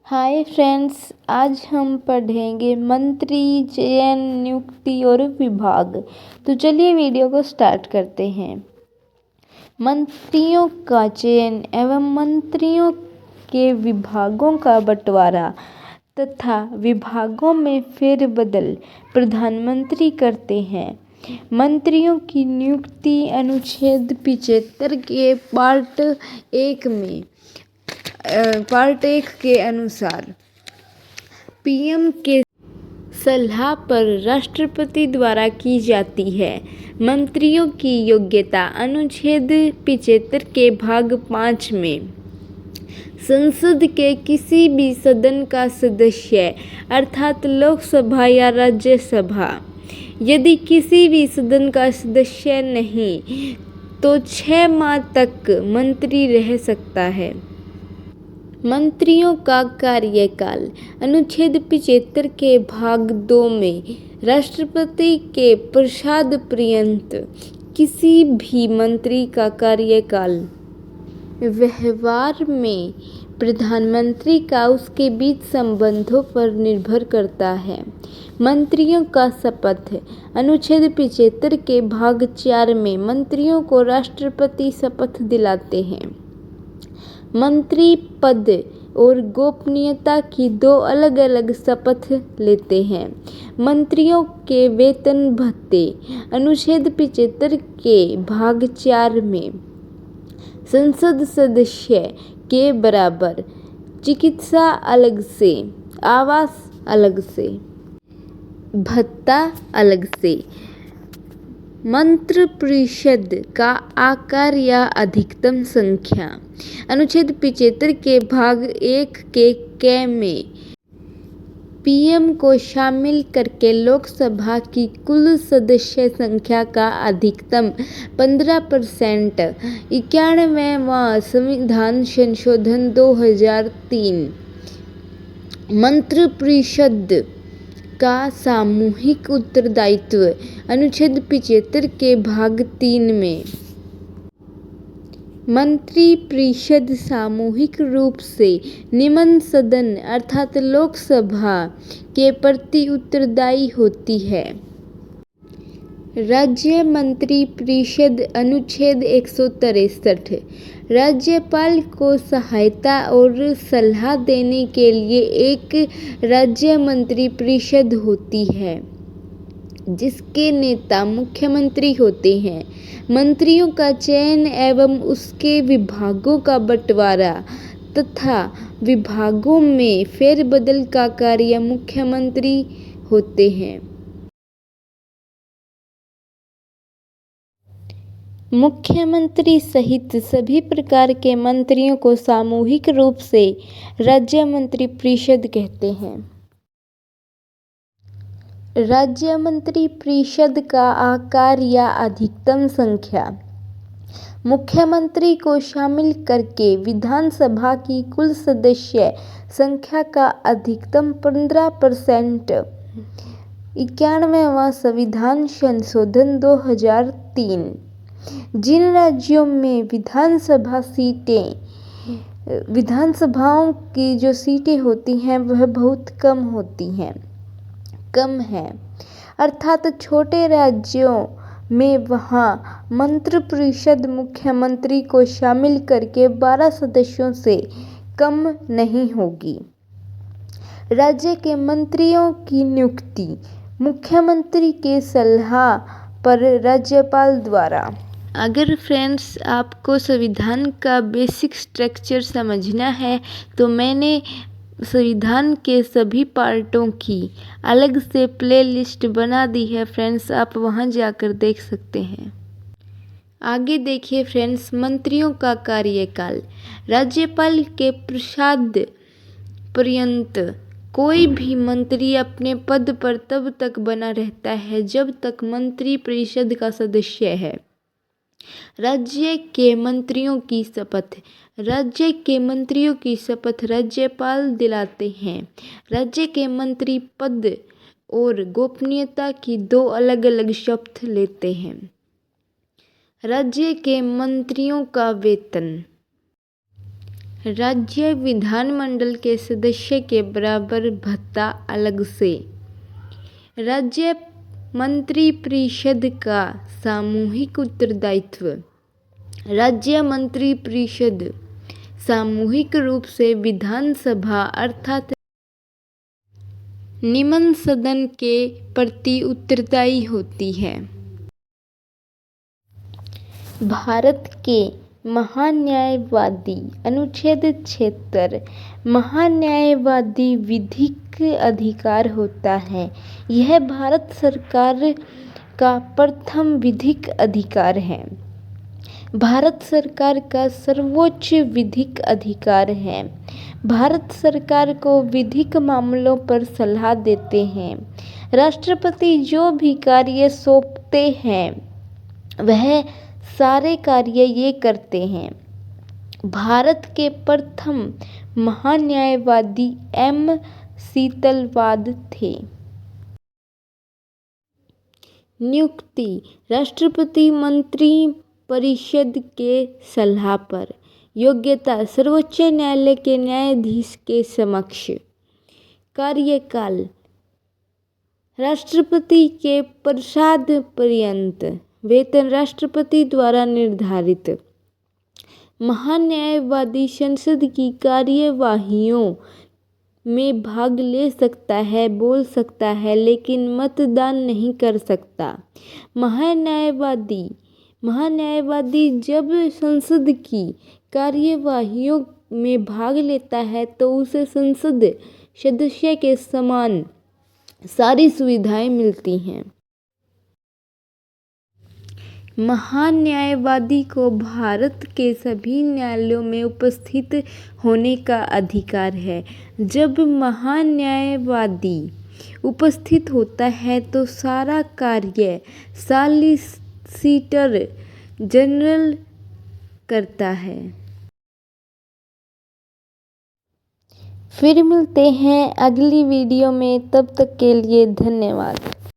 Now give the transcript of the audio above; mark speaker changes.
Speaker 1: Hi friends, आज हम पढ़ेंगे मंत्री चयन, नियुक्ति और विभाग। तो चलिए वीडियो को स्टार्ट करते हैं। मंत्रियों का चयन एवं मंत्रियों के विभागों का बंटवारा तथा विभागों में फेरबदल प्रधानमंत्री करते हैं। मंत्रियों की नियुक्ति अनुच्छेद 75 के पार्ट 1 के अनुसार पीएम के सलाह पर राष्ट्रपति द्वारा की जाती है। मंत्रियों की योग्यता अनुच्छेद 75 के भाग 5 में संसद के किसी भी सदन का सदस्य अर्थात लोकसभा या राज्यसभा यदि किसी भी सदन का सदस्य नहीं तो 6 माह तक मंत्री रह सकता है। मंत्रियों का कार्यकाल अनुच्छेद 75 के भाग 2 में राष्ट्रपति के प्रसाद पर्यंत किसी भी मंत्री का कार्यकाल व्यवहार में प्रधानमंत्री का उसके बीच संबंधों पर निर्भर करता है। मंत्रियों का शपथ अनुच्छेद 75 के भाग 4 में मंत्रियों को राष्ट्रपति शपथ दिलाते हैं। मंत्री पद और गोपनीयता की 2 अलग अलग शपथ लेते हैं। मंत्रियों के वेतन भत्ते अनुच्छेद 75 के भाग 4 में संसद सदस्य के बराबर, चिकित्सा अलग से, आवास अलग से, भत्ता अलग से। मंत्रिपरिषद का आकार या अधिकतम संख्या अनुच्छेद 75 के भाग 1 के क में पीएम को शामिल करके लोकसभा की कुल सदस्य संख्या का अधिकतम 15%। 91वां संविधान संशोधन 2003। मंत्रिपरिषद का सामूहिक उत्तरदायित्व अनुच्छेद 75 के भाग 3 में मंत्रिपरिषद सामूहिक रूप से निम्न सदन अर्थात लोकसभा के प्रति उत्तरदायी होती है। राज्य मंत्रिपरिषद अनुच्छेद 163 राज्यपाल को सहायता और सलाह देने के लिए एक राज्य मंत्रिपरिषद होती है जिसके नेता मुख्यमंत्री होते हैं। मंत्रियों का चयन एवं उसके विभागों का बंटवारा तथा विभागों में फेरबदल का कार्य मुख्यमंत्री होते हैं। मुख्यमंत्री सहित सभी प्रकार के मंत्रियों को सामूहिक रूप से राज्य मंत्रिपरिषद कहते हैं। राज्य मंत्रिपरिषद का आकार या अधिकतम संख्या मुख्यमंत्री को शामिल करके विधानसभा की कुल सदस्य संख्या का अधिकतम 15%। 91वां संविधान संशोधन 2003। जिन राज्यों में विधानसभाओं की जो सीटें होती हैं वह बहुत कम है अर्थात छोटे राज्यों में वहाँ मंत्रिपरिषद मुख्यमंत्री को शामिल करके 12 सदस्यों से कम नहीं होगी। राज्य के मंत्रियों की नियुक्ति मुख्यमंत्री के सलाह पर राज्यपाल द्वारा। अगर फ्रेंड्स आपको संविधान का बेसिक स्ट्रक्चर समझना है तो मैंने संविधान के सभी पार्टों की अलग से प्लेलिस्ट बना दी है फ्रेंड्स, आप वहां जाकर देख सकते हैं। आगे देखिए फ्रेंड्स, मंत्रियों का कार्यकाल राज्यपाल के प्रसाद पर्यंत कोई भी मंत्री अपने पद पर तब तक बना रहता है जब तक मंत्रिपरिषद का सदस्य है। राज्य के मंत्रियों की शपथ राज्यपाल दिलाते हैं। राज्य के मंत्री पद और गोपनीयता की 2 अलग अलग शपथ लेते हैं। राज्य के मंत्रियों का वेतन राज्य विधानमंडल के सदस्य के बराबर भत्ता अलग से। राज्य मंत्रिपरिषद का सामूहिक उत्तरदायित्व। राज्य मंत्रिपरिषद सामूहिक रूप से विधानसभा अर्थात निम्न सदन के प्रति उत्तरदायी होती है। भारत के महान्यायवादी। अनुच्छेद 76। महान्यायवादी विधिक अधिकार होता है। यह भारत सरकार का प्रथम विधिक अधिकार है। भारत सरकार का सर्वोच्च विधिक अधिकार है। भारत सरकार को विधिक मामलों पर सलाह देते हैं। राष्ट्रपति जो भी कार्य सौंपते हैं वह सारे कार्य ये करते हैं। भारत के प्रथम महान्यायवादी एम शीतलवाद थे। नियुक्ति। राष्ट्रपति मंत्री परिषद के सलाह पर। योग्यता। सर्वोच्च न्यायालय के न्यायाधीश के समक्ष। कार्यकाल। राष्ट्रपति के प्रसाद पर्यंत। वेतन राष्ट्रपति द्वारा निर्धारित। महान्यायवादी संसद की कार्यवाहियों में भाग ले सकता है, बोल सकता है, लेकिन मतदान नहीं कर सकता। महान्यायवादी जब संसद की कार्यवाहियों में भाग लेता है तो उसे संसद सदस्य के समान सारी सुविधाएं मिलती हैं। महान्यायवादी को भारत के सभी न्यायालयों में उपस्थित होने का अधिकार है। जब महान्यायवादी उपस्थित होता है तो सारा कार्य सॉलिसिटर जनरल करता है। फिर मिलते हैं अगली वीडियो में, तब तक के लिए धन्यवाद।